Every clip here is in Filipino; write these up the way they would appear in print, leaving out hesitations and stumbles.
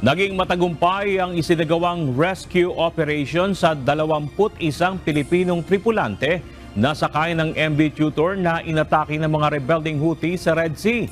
Naging matagumpay ang isinagawang rescue operation sa 21 Pilipinong tripulante na sakay ng MV Tutor na inatake ng mga rebelding Houthi sa Red Sea.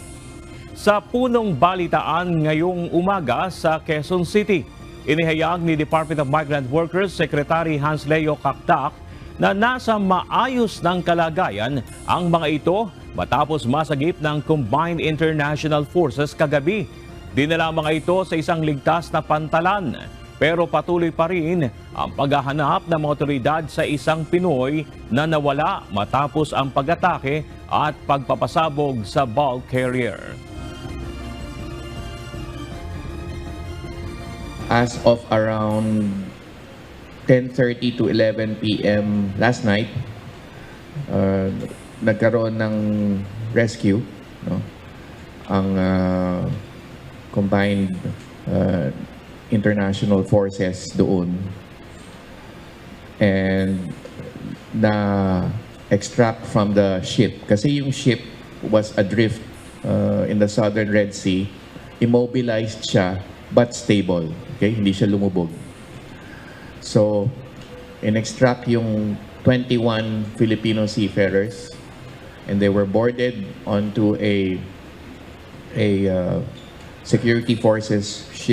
Sa punong balitaan ngayong umaga sa Quezon City, inihayag ni Department of Migrant Workers Secretary Hans Leo Cactac na nasa maayos ng kalagayan ang mga ito matapos masagip ng Combined International Forces kagabi. Dinala mga ito sa isang ligtas na pantalan, pero patuloy pa rin ang paghahanap ng mga otoridad sa isang Pinoy na nawala matapos ang pag-atake at pagpapasabog sa bulk carrier. As of around 10:30 to 11 p.m. last night, nagkaroon ng rescue, no? Ang combined international forces doon, and na-extract from the ship. Kasi yung ship was adrift in the southern Red Sea. Immobilized siya but stable. Okay? Hindi siya lumubog. So, in-extract yung 21 Filipino seafarers, and they were boarded onto a security forces ship